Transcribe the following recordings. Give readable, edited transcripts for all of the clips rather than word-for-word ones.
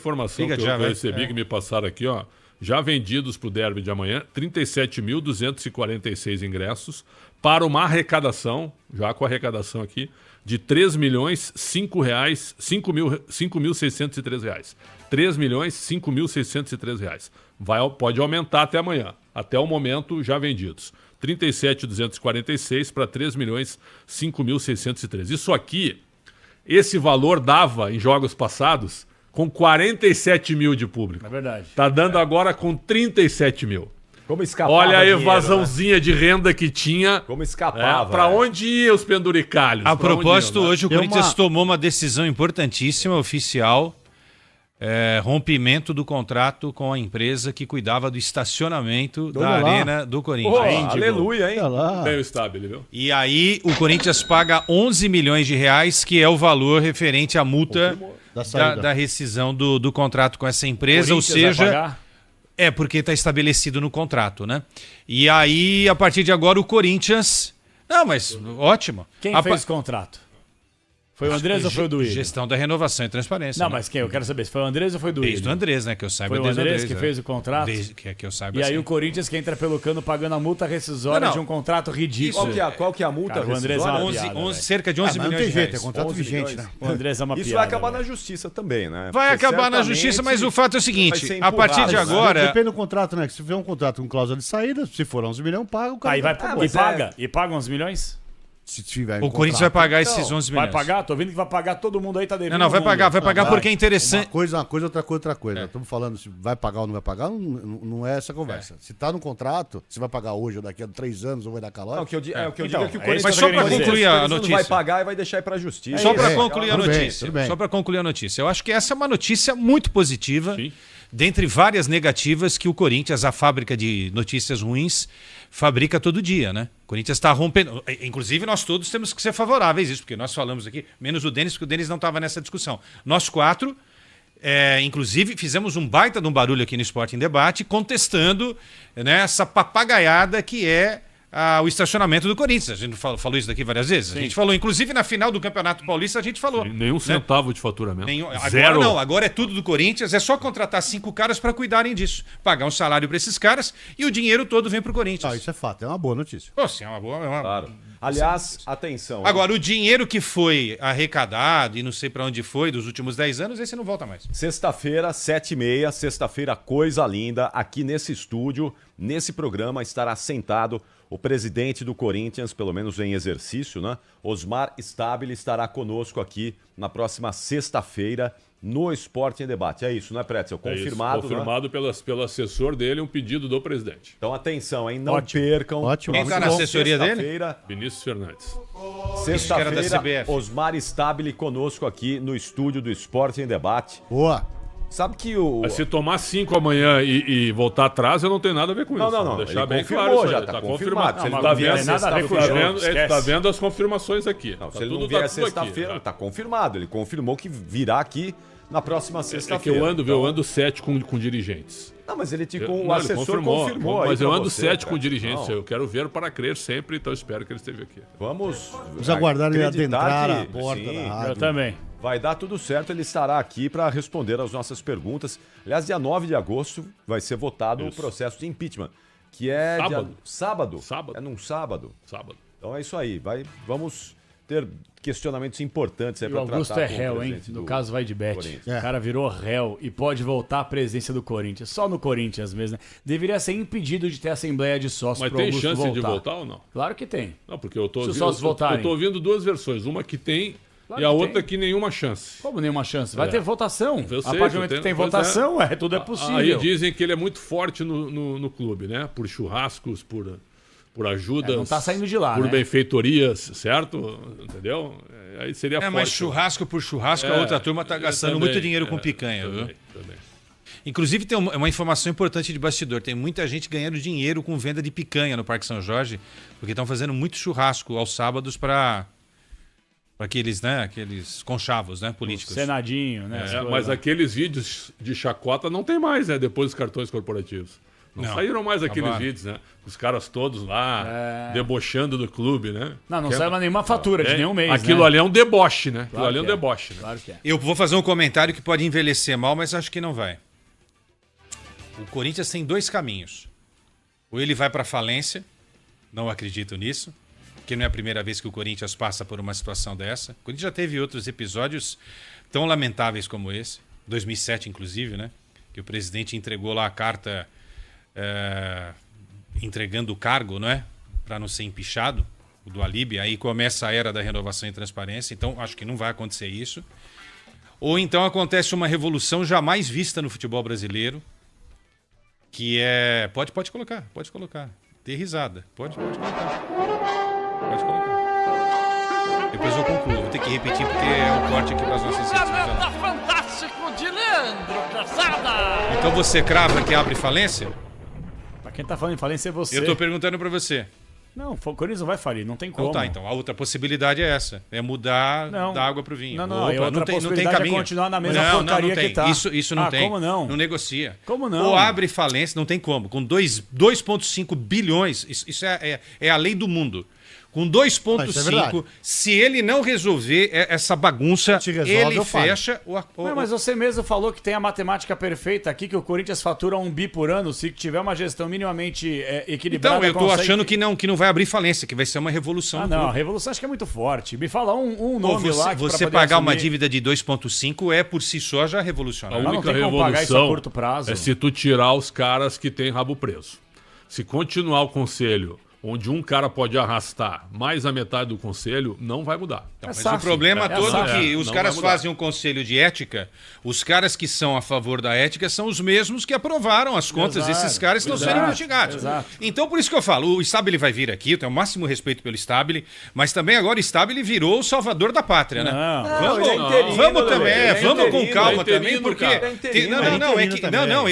informação que eu recebi, que me passaram aqui, ó. Já vendidos para o derby de amanhã, 37.246 ingressos para uma arrecadação, já com a arrecadação aqui, de R$3.005.603. R$3.005.603. Pode aumentar até amanhã. Até o momento, já vendidos. 37.246 para 3.005.603. Isso aqui, esse valor dava em jogos passados com 47 mil de público. É verdade. Tá dando agora com 37 mil. Como escapava. Olha a evasãozinha de renda que tinha. Como escapava. Para onde iam os penduricalhos? A propósito, hoje o Corinthians tomou uma decisão importantíssima, oficial. Rompimento do contrato com a empresa que cuidava do estacionamento da Arena do Corinthians. Aleluia, hein? Bem estável, viu? E aí o Corinthians paga 11 milhões de reais, que é o valor referente à multa da rescisão do contrato com essa empresa, ou seja... porque está estabelecido no contrato, né? E aí, a partir de agora, o Corinthians... Não, mas ótimo. Quem fez o contrato? Foi o Andrés ou foi o Duílio? Gestão da renovação e transparência. Não, mas quem? Eu quero saber se foi o Andrés ou foi o Duílio? Desde o Andrés, né? Que eu saiba. Foi o Andrés que fez o contrato? Que eu saiba. E aí o Corinthians que entra pelo cano pagando a multa rescisória de um contrato ridículo. Qual que é a multa rescisória? Cerca de 11 milhões de reais. É contrato vigente, né? O Andrés é uma piada. Isso vai acabar na justiça também, né? Vai acabar na justiça, mas o fato é o seguinte, a partir de agora... Depende do contrato, né? Se tiver um contrato com cláusula de saída, se for 11 milhões, paga o cara. Aí vai e paga 11 milhões? Se tiver o Corinthians vai pagar esses 11 milhões. Vai pagar? Tô vendo que vai pagar, todo mundo aí tá devendo. Não, vai pagar porque é interessante. Uma coisa, outra coisa. Estamos falando se vai pagar ou não vai pagar, não é essa conversa. Se tá no contrato, se vai pagar hoje ou daqui a 3 anos ou vai dar calote. O que eu digo é que o Corinthians... Mas só para concluir a notícia. Não vai pagar e vai deixar ir pra justiça. Só para concluir a notícia. Só para concluir a notícia. Eu acho que essa é uma notícia muito positiva. Sim. Dentre várias negativas que o Corinthians, a fábrica de notícias ruins, fabrica todo dia, né? O Corinthians está rompendo. Inclusive, nós todos temos que ser favoráveis a isso, porque nós falamos aqui, menos o Denis, porque o Denis não estava nessa discussão. Nós 4, inclusive, fizemos um baita de um barulho aqui no Esporte em Debate, contestando, né, essa papagaiada que é o estacionamento do Corinthians. A gente falou isso daqui várias vezes. Sim. A gente falou, inclusive na final do Campeonato Paulista, a gente falou. Sim, nenhum centavo de faturamento. Agora não, agora é tudo do Corinthians, é só contratar 5 caras para cuidarem disso. Pagar um salário para esses caras e o dinheiro todo vem pro Corinthians. Isso é fato, é uma boa notícia. Sim, é uma boa. Claro. Aliás, atenção. Agora, o dinheiro que foi arrecadado e não sei para onde foi dos últimos 10 anos, esse não volta mais. Sexta-feira, 7h30, sexta-feira, coisa linda, aqui nesse estúdio, nesse programa, estará sentado o presidente do Corinthians, pelo menos em exercício, né? Osmar Stabile estará conosco aqui na próxima sexta-feira no Esporte em Debate. É isso, né, Pretzel? Confirmado. Confirmado, né? pelo assessor dele, um pedido do presidente. Então, atenção, hein? Não percam. Quem está na assessoria dele? Vinícius Fernandes. Sexta-feira, Osmar Stabile conosco aqui no estúdio do Esporte em Debate. Boa! Sabe que Mas se tomar 5 amanhã e voltar atrás, eu não tenho nada a ver com isso. Não. Deixar ele bem confirmou, claro. Já está confirmado. Se ele não vier sexta-feira, tá vendo as confirmações aqui. Se ele não vier sexta-feira, está confirmado. Ele confirmou que virá aqui na próxima sexta-feira. É que eu ando 7 com dirigentes. Não, mas o assessor confirmou. Mas eu ando 7 com dirigentes. Eu quero ver para crer sempre, então espero que ele esteja aqui. Vamos aguardar ele adentrar a porta da rádio. Eu também. Vai dar tudo certo, ele estará aqui para responder às nossas perguntas. Aliás, dia 9 de agosto vai ser votado o processo de impeachment, que é sábado. É num sábado. Então é isso aí. Vamos ter questionamentos importantes aí para tratar. O Augusto é réu, hein? No caso vai de bet. O cara virou réu e pode voltar à presidência do Corinthians. Só no Corinthians mesmo, né? Deveria ser impedido de ter assembleia de sócios para o Augusto voltar. Mas tem chance de voltar ou não? Claro que tem. Não, porque eu tô ouvindo 2 versões. Uma que tem... Claro, e a outra que nenhuma chance. Como nenhuma chance? Vai ter votação. Eu sei, a partir do momento que tem votação, tudo é possível. Aí dizem que ele é muito forte no clube, né? Por churrascos, por ajudas. Não tá saindo de lá, por né? benfeitorias, certo? Entendeu? Aí seria forte. Mas churrasco por churrasco, a outra turma tá gastando muito dinheiro com picanha, viu? Também. Inclusive tem uma informação importante de bastidor. Tem muita gente ganhando dinheiro com venda de picanha no Parque São Jorge, porque estão fazendo muito churrasco aos sábados para aqueles conchavos, né, políticos. Senadinho, né? Mas aqueles vídeos de chacota não tem mais, né? Depois dos cartões corporativos. Não saíram mais aqueles vídeos, né? Os caras todos lá, debochando do clube, né? Não saiu mais nenhuma fatura de nenhum mês, aquilo ali é um deboche, né? Claro aquilo ali é um deboche. Né? Claro que é. Eu vou fazer um comentário que pode envelhecer mal, mas acho que não vai. O Corinthians tem 2 caminhos. Ou ele vai para falência, não acredito nisso, porque não é a primeira vez que o Corinthians passa por uma situação dessa. O Corinthians já teve outros episódios tão lamentáveis como esse, 2007 inclusive, né? Que o presidente entregou lá a carta entregando o cargo, não é? Para não ser empichado, o do Alíbia. Aí começa a era da renovação e transparência. Então, acho que não vai acontecer isso. Ou então acontece uma revolução jamais vista no futebol brasileiro, que é... Pode colocar. Dê risada. Pode colocar. Depois eu concluo. Vou ter que repetir porque é um corte aqui para as nossas redes sociais. Fantástico de Leandro Calçada. Então você crava que abre falência? Pra quem tá falando em falência é você. Eu tô perguntando para você. Não, o Corinthians não vai falir, não tem como. Então a outra possibilidade é essa. É mudar da água pro vinho. Não tem caminho. É continuar na mesma porcaria que tá. Isso não tem. Como não? Não negocia. Como não? Ou abre falência, não tem como. Com 2,5 bilhões, isso é a lei do mundo. Com 2,5, se ele não resolver essa bagunça, ele fecha Não, mas você mesmo falou que tem a matemática perfeita aqui, que o Corinthians fatura 1 bi por ano, se tiver uma gestão minimamente equilibrada. Então, eu tô achando que não vai abrir falência, que vai ser uma revolução. Não, a revolução acho que é muito forte. Me fala um nome lá. Você pagar uma dívida de 2,5 é por si só já revolucionário. A única revolução é se tu tirar os caras que têm rabo preso. Se continuar o conselho onde um cara pode arrastar mais a metade do conselho, não vai mudar. Mas o problema todo é que os caras fazem um conselho de ética, os caras que são a favor da ética são os mesmos que aprovaram as contas desses caras que estão sendo investigados. Então, por isso que eu falo, o Stabile vai vir aqui, eu tenho o máximo respeito pelo Stabile, mas também agora o Stabile virou o salvador da pátria, né? Vamos também, vamos com calma também, porque...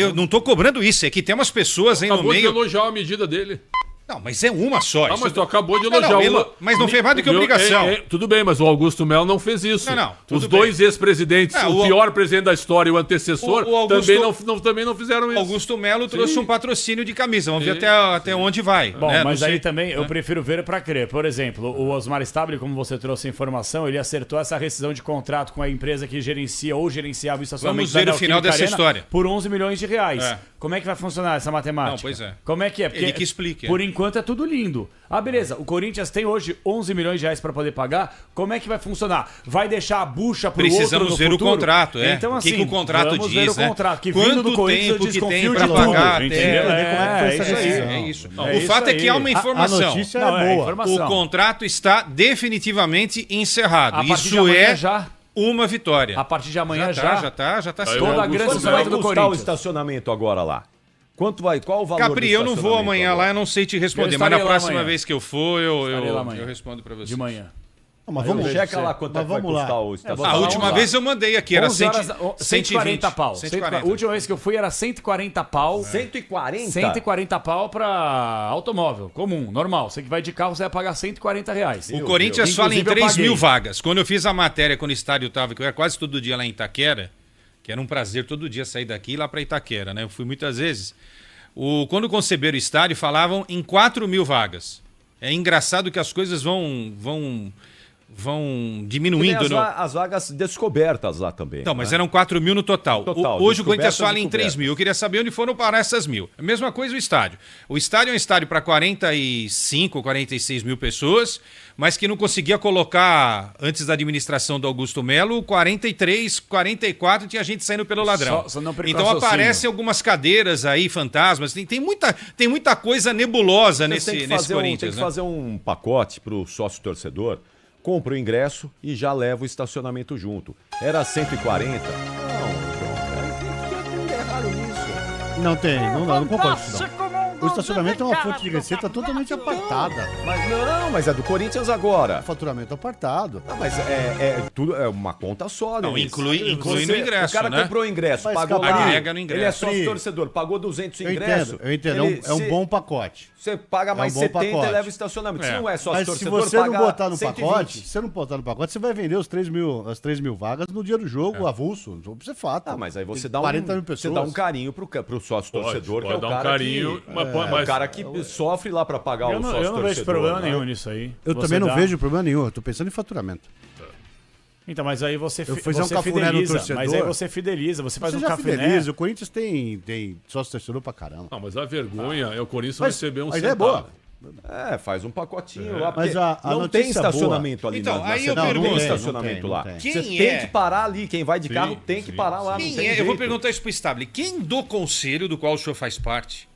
Eu não tô cobrando isso, é que tem umas pessoas aí no meio... Acabou de elogiar a medida dele. Não, mas é uma só. Mas tu acabou de elogiar uma. Mas não fez mais do que obrigação. Tudo bem, mas o Augusto Melo não fez isso. Os dois ex-presidentes, o pior presidente da história e o antecessor, também não fizeram isso. Augusto Melo trouxe um patrocínio de camisa. Vamos ver até onde vai. Bom, mas aí também eu prefiro ver para crer. Por exemplo, o Osmar Stabile, como você trouxe a informação, ele acertou essa rescisão de contrato com a empresa que gerencia ou gerenciava o estacionamento. Vamos ver o final dessa história. Por 11 milhões de reais. Como é que vai funcionar essa matemática? Não, pois é. Como é que é? Porque, ele que explique. Por enquanto é tudo lindo. Beleza. O Corinthians tem hoje 11 milhões de reais para poder pagar. Como é que vai funcionar? Vai deixar a bucha pro outro no futuro? Precisamos ver o contrato, Então, assim, o que o contrato vamos diz, ver o contrato. Que Quanto vindo do Corinthians, tempo que tem para pagar? É isso. O fato é que há uma informação. A notícia é boa. O contrato está definitivamente encerrado. Isso é uma vitória. A partir de amanhã já tá. Toda a grande estacionamento do Corinthians. O estacionamento agora lá? Qual o valor Capri, eu não vou amanhã lá, eu não sei te responder, mas na próxima vez que eu for, eu respondo para você. De manhã. Mas vamos checa lá quanto vai custar o estacionamento. A última vez eu mandei aqui, era 140 pau. 140. A última vez que eu fui era 140 pau. 140? 140 pau pra automóvel, comum, normal. Você que vai de carro, você vai pagar 140 reais. O Corinthians fala em 3 mil vagas. Quando eu fiz a matéria, quando o estádio estava, que eu era quase todo dia lá em Itaquera, que era um prazer todo dia sair daqui e ir lá para Itaquera, né? Eu fui muitas vezes. Quando conceberam o estádio, falavam em 4 mil vagas. É engraçado que as coisas vão diminuindo. As vagas descobertas lá também. Não, mas eram 4 mil no total. Hoje o Corinthians fala em 3 mil. Eu queria saber onde foram parar essas mil. A mesma coisa o estádio. O estádio é um estádio para 45, 46 mil pessoas, mas que não conseguia colocar, antes da administração do Augusto Melo, 43, 44, tinha gente saindo pelo ladrão. Então aparecem algumas cadeiras aí, fantasmas. Tem muita coisa nebulosa nesse Corinthians. Tem que fazer um pacote para o sócio torcedor. Compra o ingresso e já leva o estacionamento junto. Era 140? Não, João, tem errado nisso. Não concordo com isso, não. o estacionamento é uma fonte de receita totalmente apartada. Mas é do Corinthians agora. Faturamento apartado. Não, mas tudo é uma conta só, né? Não, inclui no ingresso, o cara né? comprou o ingresso, Mas pagou agrega no ingresso. Ele é sócio torcedor, pagou 200 ingressos. Eu entendo. É um bom pacote. Você paga mais 70 e leva o estacionamento. Se não é sócio torcedor, mas se você não botar no 120. pacote, você vai vender as 3 mil vagas no dia do jogo, avulso. Isso é fato. Mas aí você Tem dá 40 mil pessoas. você dá um carinho pro sócio torcedor, que é o dar cara um carinho, que, o cara que sofre lá pra pagar o sócio torcedor. Eu não vejo problema nenhum nisso aí. Eu também não vejo problema nenhum. Eu tô pensando em faturamento. Então, mas aí você fideliza. Mas aí você fideliza, você faz um cafuné. Fideliza. O Corinthians tem sócio torcedor pra caramba. Não, mas a vergonha é o Corinthians receber um centavo. É boa. Faz um pacotinho lá, mas não tem estacionamento ali. Então, aí eu pergunto, não tem estacionamento lá. Quem você tem que parar ali, quem vai de carro tem que parar lá. Eu vou perguntar isso pro Stabile. Quem do conselho do qual o senhor faz parte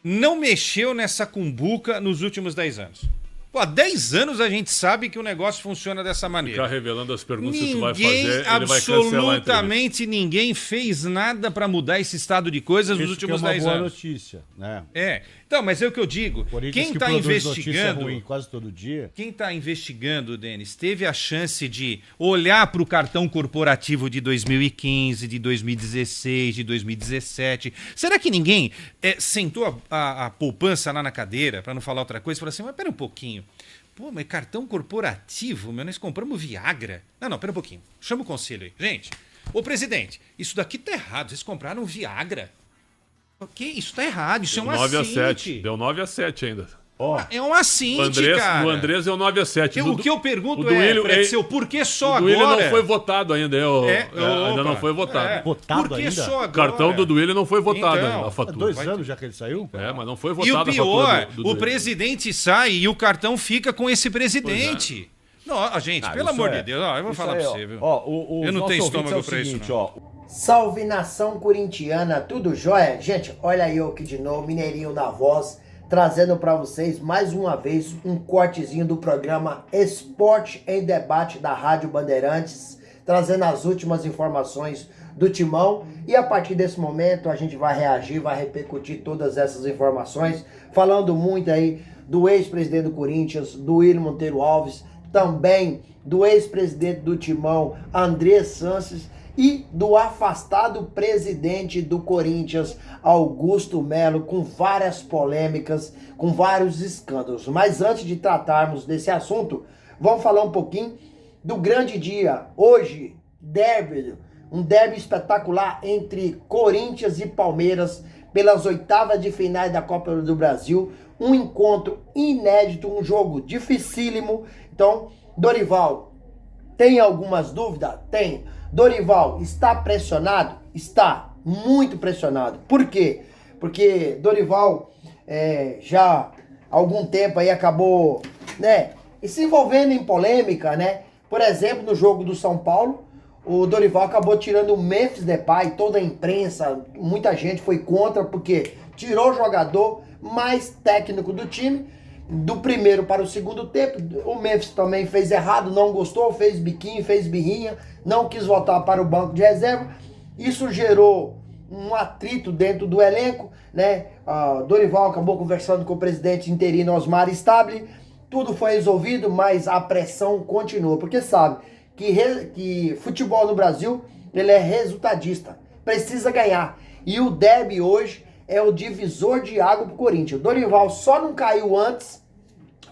não mexeu nessa cumbuca nos últimos 10 anos? Pô, há 10 anos a gente sabe que o negócio funciona dessa maneira. Ficar revelando as perguntas que tu vai fazer, ele vai cancelar a entrevista. Absolutamente ninguém fez nada para mudar esse estado de coisas nos últimos 10 anos. É uma boa notícia, né? Então, mas é o que eu digo. Quem está investigando, ruim quase todo dia. Quem está investigando, Denis, teve a chance de olhar para o cartão corporativo de 2015, de 2016, de 2017. Será que ninguém sentou a poupança lá na cadeira, para não falar outra coisa, e falou assim, mas pera um pouquinho. Pô, mas cartão corporativo, nós compramos Viagra. Não, pera um pouquinho. Chama o conselho aí. Gente, ô presidente, isso daqui tá errado. Vocês compraram Viagra. Ok, isso tá errado, isso é um assinte. Deu 9-7 ainda. É um assinte, cara. O Andrés é o 9-7. O que eu pergunto por que só agora? O Duílio não foi votado ainda. Ainda não foi votado. Votado por que ainda? Só agora? O cartão do Duílio não foi votado então, a fatura. 2 anos já que ele saiu? Mas não foi votado a fatura. E o pior, o presidente sai e o cartão fica com esse presidente. Não, gente, pelo amor de Deus, eu vou falar pra você, viu? Eu não tenho estômago pra isso, não. Salve nação corintiana, tudo jóia? Gente, olha aí eu aqui de novo, Mineirinho na voz, trazendo para vocês mais uma vez um cortezinho do programa Esporte em Debate da Rádio Bandeirantes, trazendo as últimas informações do Timão, e a partir desse momento a gente vai reagir, vai repercutir todas essas informações, falando muito aí do ex-presidente do Corinthians, do Willian Monteiro Alves, também do ex-presidente do Timão, André Sanches, e do afastado presidente do Corinthians, Augusto Melo, com várias polêmicas, com vários escândalos. Mas antes de tratarmos desse assunto, vamos falar um pouquinho do grande dia. Hoje, um derby espetacular entre Corinthians e Palmeiras pelas oitavas de finais da Copa do Brasil. Um encontro inédito, um jogo dificílimo. Então, Dorival, tem algumas dúvidas? Tem. Dorival está pressionado? Está muito pressionado. Por quê? Porque Dorival já há algum tempo aí acabou, se envolvendo em polêmica, Por exemplo, no jogo do São Paulo, o Dorival acabou tirando o Memphis Depay, toda a imprensa, muita gente foi contra, porque tirou o jogador mais técnico do time, do primeiro para o segundo tempo. O Memphis também fez errado, não gostou, fez biquinho, fez birrinha, não quis voltar para o banco de reserva. Isso gerou um atrito dentro do elenco, Dorival acabou conversando com o presidente interino Osmar Stabile, tudo foi resolvido, mas a pressão continua, porque sabe que futebol no Brasil, ele é resultadista, precisa ganhar. E o derby hoje é o divisor de água pro Corinthians. O Dorival só não caiu antes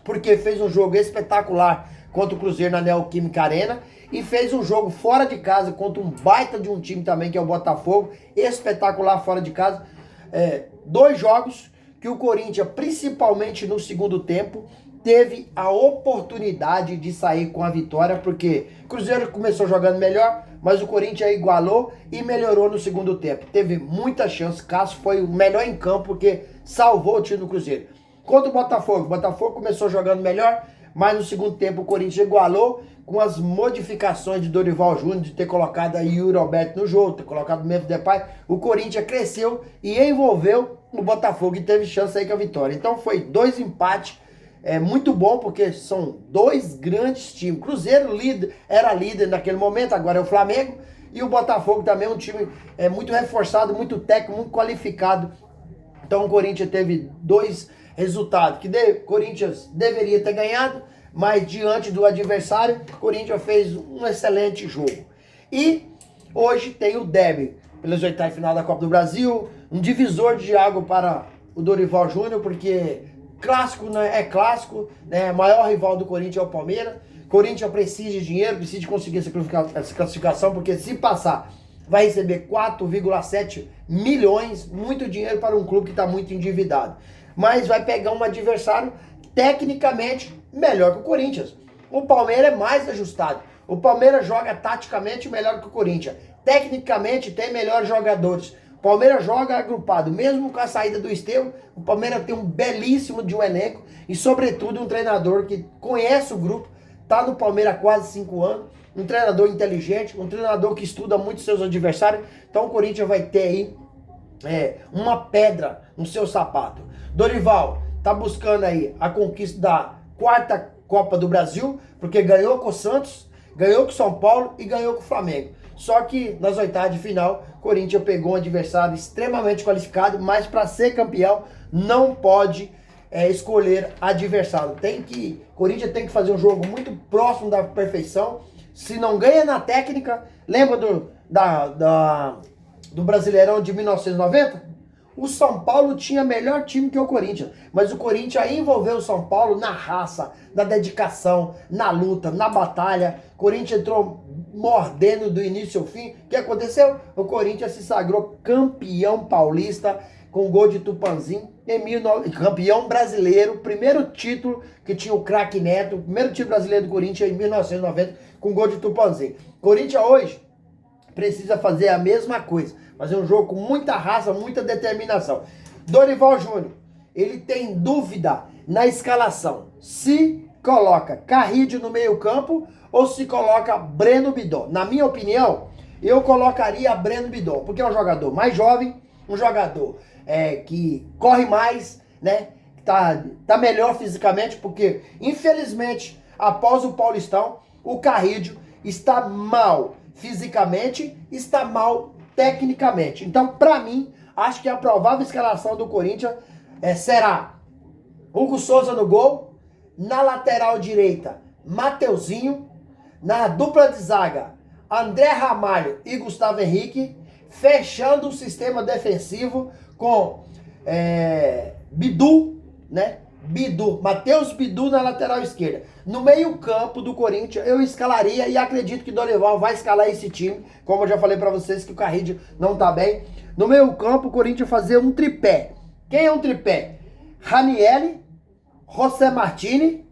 porque fez um jogo espetacular contra o Cruzeiro na Neoquímica Arena e fez um jogo fora de casa contra um baita de um time também, que é o Botafogo, espetacular fora de casa. 2 jogos que o Corinthians, principalmente no segundo tempo, teve a oportunidade de sair com a vitória, porque o Cruzeiro começou jogando melhor, mas o Corinthians igualou e melhorou no segundo tempo. Teve muita chance, Cássio foi o melhor em campo, porque salvou o time do Cruzeiro. Contra o Botafogo começou jogando melhor, mas no segundo tempo o Corinthians igualou, com as modificações de Dorival Júnior, de ter colocado a Yuri Alberto no jogo, ter colocado o Memphis Depay, o Corinthians cresceu e envolveu o Botafogo e teve chance aí com a vitória. Então foi 2 empates, muito bom, porque são 2 grandes times. Cruzeiro era líder naquele momento, agora é o Flamengo, e o Botafogo também é um time muito reforçado, muito técnico, muito qualificado Então o Corinthians teve 2 resultados que o Corinthians deveria ter ganhado, mas diante do adversário, o Corinthians fez um excelente jogo. E hoje tem o derby pelas oitavas de final da Copa do Brasil, um divisor de água para o Dorival Júnior, porque clássico, né, é clássico, né, o maior rival do Corinthians é o Palmeiras. Corinthians precisa de dinheiro, precisa de conseguir essa classificação, porque se passar, vai receber 4,7 milhões, muito dinheiro para um clube que está muito endividado. Mas vai pegar um adversário tecnicamente melhor que o Corinthians. O Palmeiras é mais ajustado. O Palmeiras joga taticamente melhor que o Corinthians. Tecnicamente tem melhores jogadores. O Palmeiras joga agrupado. Mesmo com a saída do Estevão, o Palmeiras tem um belíssimo de um elenco e, sobretudo, um treinador que conhece o grupo. Está no Palmeiras há quase 5 anos. Um treinador inteligente, um treinador que estuda muito seus adversários. Então o Corinthians vai ter aí uma pedra no seu sapato. Dorival tá buscando aí a conquista da 4ª Copa do Brasil, porque ganhou com o Santos, ganhou com o São Paulo e ganhou com o Flamengo. Só que nas oitavas de final, o Corinthians pegou um adversário extremamente qualificado, mas para ser campeão não pode escolher adversário. Corinthians tem que fazer um jogo muito próximo da perfeição. Se não ganha na técnica, lembra do Brasileirão de 1990? O São Paulo tinha melhor time que o Corinthians, mas o Corinthians envolveu o São Paulo na raça, na dedicação, na luta, na batalha. O Corinthians entrou mordendo do início ao fim. O que aconteceu? O Corinthians se sagrou campeão paulista com gol de Tupanzinho, campeão brasileiro, primeiro título que tinha o craque Neto, primeiro título brasileiro do Corinthians em 1990 com gol de Tupanzinho. Corinthians hoje precisa fazer a mesma coisa. Fazer um jogo com muita raça, muita determinação. Dorival Júnior, ele tem dúvida na escalação. Se coloca Carrídio no meio campo ou se coloca Breno Bidon. Na minha opinião, eu colocaria Breno Bidon, porque é um jogador mais jovem, um jogador que corre mais, né? Tá melhor fisicamente, porque infelizmente, após o Paulistão, o Carrídio está mal fisicamente, está mal tecnicamente. Então, para mim, acho que a provável escalação do Corinthians será Hugo Souza no gol, na lateral direita, Mateuzinho, na dupla de zaga, André Ramalho e Gustavo Henrique, fechando o sistema defensivo com Bidu, né? Matheus Bidu na lateral esquerda. No meio campo do Corinthians, eu escalaria e acredito que Dorival vai escalar esse time, como eu já falei pra vocês que o Carrídio não tá bem. No meio campo, o Corinthians fazer um tripé. Quem é um tripé? Ranieri, José Martini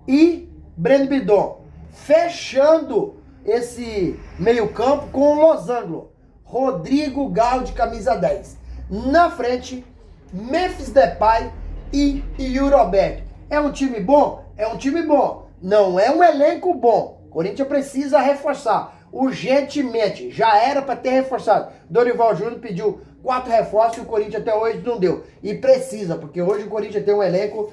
e Breno Bidon. Fechando esse meio campo com o losango, Rodrigo Galo de camisa 10. Na frente, Memphis Depay e Yuri Alberto. É um time bom? É um time bom. Não é um elenco bom. O Corinthians precisa reforçar urgentemente. Já era para ter reforçado. Dorival Júnior pediu 4 reforços e o Corinthians até hoje não deu. E precisa, porque hoje o Corinthians tem um elenco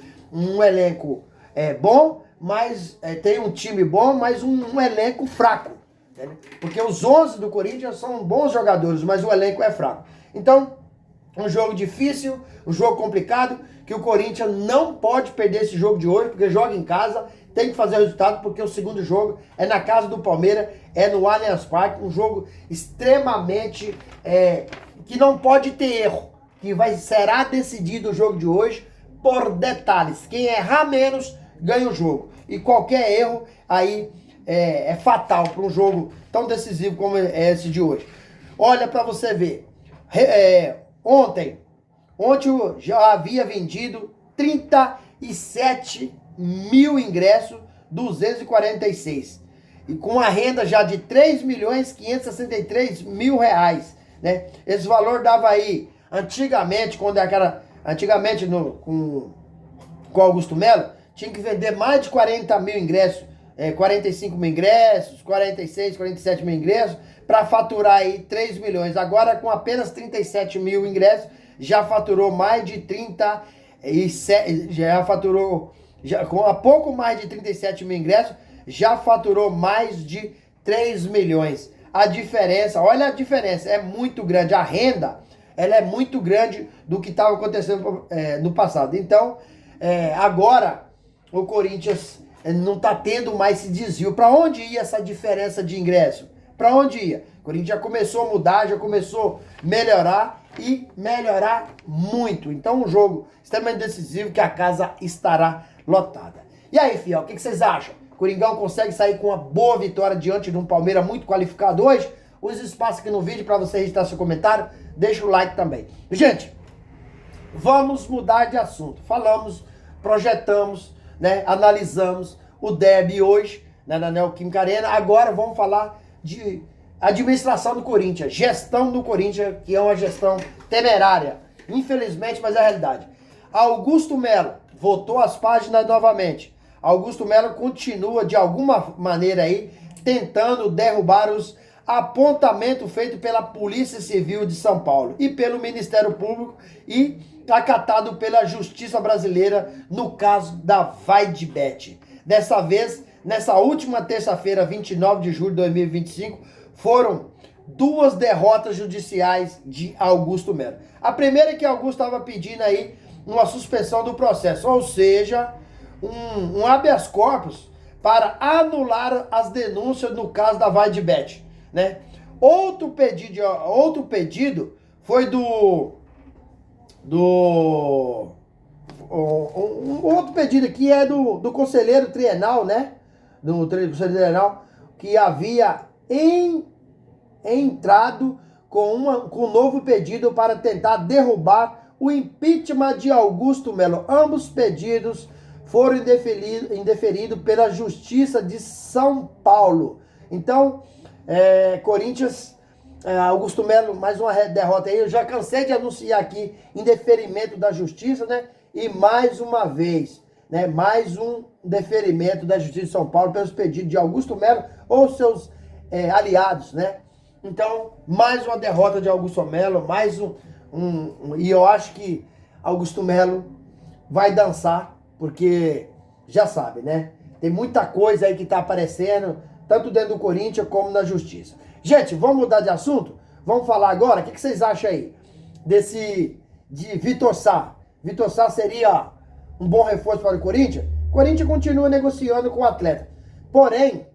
bom, mas tem um time bom, mas um elenco fraco. Entendeu? Porque os 11 do Corinthians são bons jogadores, mas o elenco é fraco. Então, um jogo difícil, um jogo complicado, que o Corinthians não pode perder esse jogo de hoje, porque joga em casa, tem que fazer o resultado, porque o segundo jogo é na casa do Palmeiras, é no Allianz Parque, um jogo extremamente, que não pode ter erro, que será decidido o jogo de hoje por detalhes. Quem errar menos, ganha o jogo. E qualquer erro aí é fatal para um jogo tão decisivo como é esse de hoje. Olha para você ver, Ontem eu já havia vendido 37 mil ingressos, 246. E com a renda já de 3.563.000 reais, né? Esse valor dava aí, antigamente, com Augusto Melo, tinha que vender mais de 40 mil ingressos, 45 mil ingressos, 46, 47 mil ingressos, para faturar aí 3 milhões. Agora, com apenas 37 mil ingressos, já faturou mais de 37, com a pouco mais de 37 mil ingressos, já faturou mais de 3 milhões. A diferença, olha a diferença, é muito grande. A renda ela é muito grande do que estava acontecendo no passado. Então, agora o Corinthians não está tendo mais esse desvio. Para onde ia essa diferença de ingresso? Para onde ia? O Corinthians já começou a mudar, já começou a melhorar e melhorar muito. Então, um jogo extremamente decisivo que a casa estará lotada. E aí, fiel, o que vocês acham? O Coringão consegue sair com uma boa vitória diante de um Palmeiras muito qualificado hoje? Use espaço aqui no vídeo para você registrar seu comentário. Deixa o like também. Gente, vamos mudar de assunto. Falamos, projetamos, né, analisamos o derby hoje, né, na Neoquímica Arena. Agora vamos falar de administração do Corinthians, gestão do Corinthians, que é uma gestão temerária. Infelizmente, mas é a realidade. Augusto Melo voltou às páginas novamente. Augusto Melo continua, de alguma maneira aí, tentando derrubar os apontamentos feitos pela Polícia Civil de São Paulo e pelo Ministério Público e acatado pela Justiça Brasileira no caso da Vaidbet. Dessa vez, nessa última terça-feira, 29 de julho de 2025, foram 2 derrotas judiciais de Augusto Melo. A primeira é que Augusto estava pedindo aí uma suspensão do processo, ou seja, um habeas corpus para anular as denúncias no caso da Vaidbet, né? Outro pedido foi outro pedido aqui é do conselheiro trienal, né? Do conselheiro trienal, que havia entrado com um novo pedido para tentar derrubar o impeachment de Augusto Melo. Ambos pedidos foram indeferidos pela Justiça de São Paulo. Então, Corinthians, Augusto Melo, mais uma derrota aí. Eu já cansei de anunciar aqui indeferimento da Justiça, né? E mais uma vez, né? Mais um deferimento da Justiça de São Paulo pelos pedidos de Augusto Melo ou seus aliados, né? Então, mais uma derrota de Augusto Melo, mais e eu acho que Augusto Melo vai dançar, porque já sabe, né? Tem muita coisa aí que tá aparecendo, tanto dentro do Corinthians como na Justiça. Gente, vamos mudar de assunto? Vamos falar agora, o que vocês acham aí de Vitor Sá? Vitor Sá seria um bom reforço para o Corinthians? O Corinthians continua negociando com o atleta. Porém,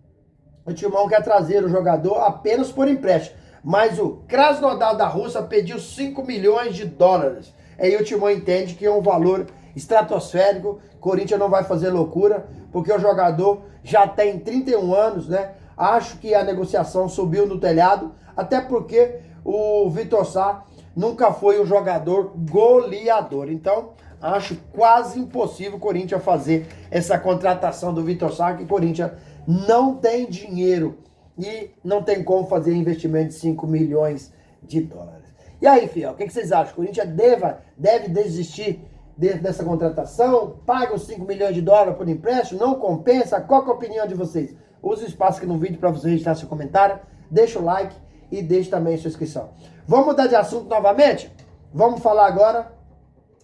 o Timão quer trazer o jogador apenas por empréstimo. Mas o Krasnodar da Rússia pediu 5 milhões de dólares. Aí o Timão entende que é um valor estratosférico. O Corinthians não vai fazer loucura, porque o jogador já tem 31 anos, né? Acho que a negociação subiu no telhado, até porque o Vitor Sá nunca foi um jogador goleador. Então, acho quase impossível o Corinthians fazer essa contratação do Vitor Sá, que o Corinthians não tem dinheiro e não tem como fazer investimento de 5 milhões de dólares. E aí, fiel, o que vocês acham? O Corinthians deve desistir dessa contratação? Paga os 5 milhões de dólares por empréstimo? Não compensa? Qual que é a opinião de vocês? Use o espaço aqui no vídeo para você registrar seu comentário. Deixa o like e deixe também sua inscrição. Vamos mudar de assunto novamente? Vamos falar agora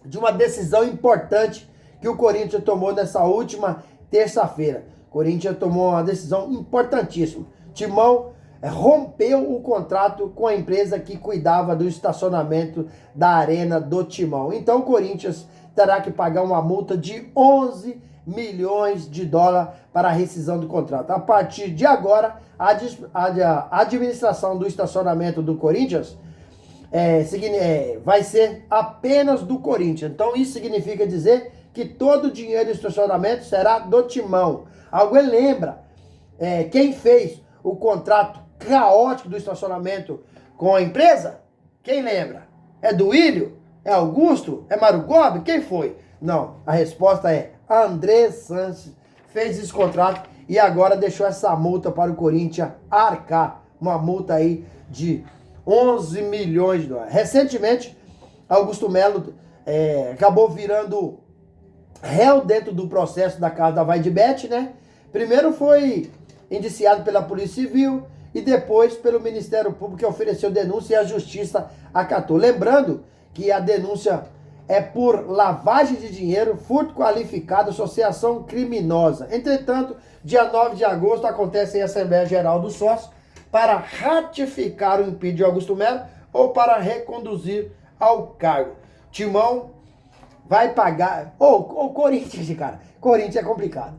de uma decisão importante que o Corinthians tomou nessa última terça-feira. O Corinthians tomou uma decisão importantíssima. Timão rompeu o contrato com a empresa que cuidava do estacionamento da Arena do Timão. Então o Corinthians terá que pagar uma multa de 11 milhões de dólares para a rescisão do contrato. A partir de agora, a administração do estacionamento do Corinthians vai ser apenas do Corinthians. Então isso significa dizer que todo o dinheiro do estacionamento será do Timão. Alguém lembra quem fez o contrato caótico do estacionamento com a empresa? Quem lembra? É Duílio? É Augusto? É Mário Gobi? Quem foi? Não, a resposta é André Sanches fez esse contrato e agora deixou essa multa para o Corinthians arcar. Uma multa aí de 11 milhões de dólares. Recentemente, Augusto Melo acabou virando réu dentro do processo da casa da Vaidbet, né? Primeiro foi indiciado pela Polícia Civil e depois pelo Ministério Público, que ofereceu denúncia e a Justiça acatou. Lembrando que a denúncia é por lavagem de dinheiro, furto qualificado, associação criminosa. Entretanto, dia 9 de agosto acontece a Assembleia Geral dos Sócios para ratificar o impeachment de Augusto Melo ou para reconduzir ao cargo. Timão vai pagar... O Corinthians, cara. Corinthians é complicado.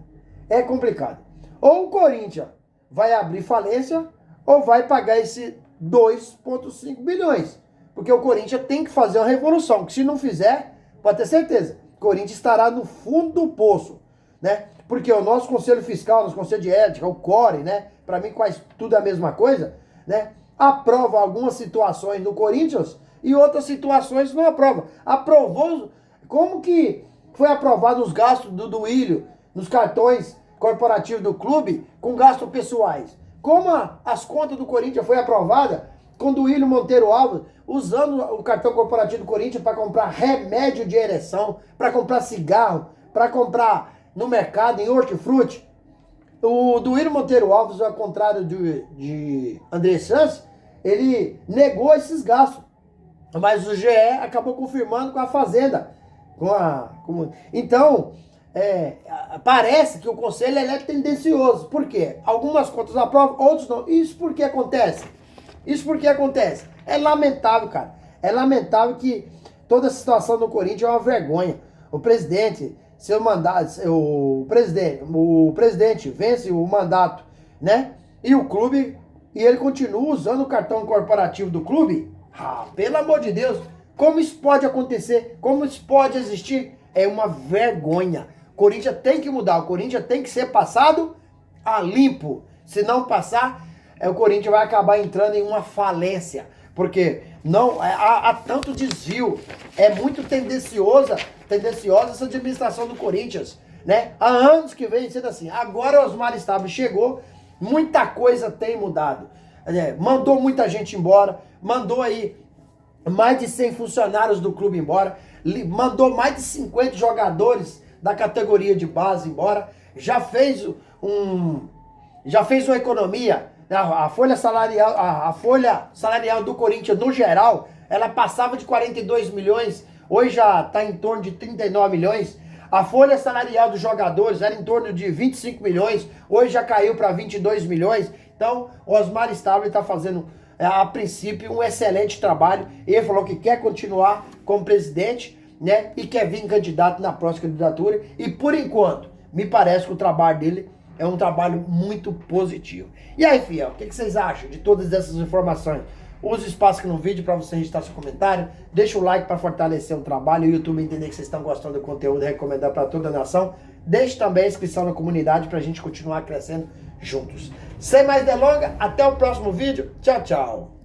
É complicado. Ou o Corinthians vai abrir falência ou vai pagar esse 2,5 bilhões. Porque o Corinthians tem que fazer uma revolução. Que se não fizer, pode ter certeza, o Corinthians estará no fundo do poço, né? Porque o nosso Conselho Fiscal, nosso Conselho de Ética, o CORE, né? Para mim quase tudo é a mesma coisa, né? Aprova algumas situações no Corinthians e outras situações não aprova. Aprovou, como que foi aprovado os gastos do Duílio nos cartões corporativos do clube com gastos pessoais? Como as contas do Corinthians foi aprovada com o Duílio Monteiro Alves usando o cartão corporativo do Corinthians para comprar remédio de ereção, para comprar cigarro, para comprar no mercado, em hortifruti. O Duílio Monteiro Alves, ao contrário de André Santos, ele negou esses gastos. Mas o GE acabou confirmando com a Fazenda. Então, parece que o Conselho é tendencioso. Por quê? Algumas contas aprovam, outros não. Isso por que acontece? É lamentável, cara. É lamentável que toda a situação do Corinthians é uma vergonha. O presidente... seu mandato, o presidente vence o mandato, né? E o clube, e ele continua usando o cartão corporativo do clube? Pelo amor de Deus, como isso pode acontecer? Como isso pode existir? É uma vergonha. O Corinthians tem que mudar, o Corinthians tem que ser passado a limpo. Se não passar, o Corinthians vai acabar entrando em uma falência. Porque não há tanto desvio. É muito tendenciosa essa administração do Corinthians, né? Há anos que vem sendo assim. Agora o Osmar Stabile chegou, muita coisa tem mudado. Mandou muita gente embora, mandou aí mais de 100 funcionários do clube embora, mandou mais de 50 jogadores da categoria de base embora, já fez uma economia. A folha salarial do Corinthians, no geral, ela passava de 42 milhões, hoje já está em torno de 39 milhões. A folha salarial dos jogadores era em torno de 25 milhões, hoje já caiu para 22 milhões. Então, o Osmar Stabile está fazendo, a princípio, um excelente trabalho. Ele falou que quer continuar como presidente, né, e quer vir candidato na próxima candidatura. E, por enquanto, me parece que o trabalho dele é um trabalho muito positivo. E aí, fiel, o que vocês acham de todas essas informações? Use o espaço aqui no vídeo para você registrar seu comentário. Deixa o like para fortalecer o trabalho e o YouTube entender que vocês estão gostando do conteúdo e recomendar para toda a nação. Deixe também a inscrição na comunidade para a gente continuar crescendo juntos. Sem mais delongas, até o próximo vídeo. Tchau, tchau.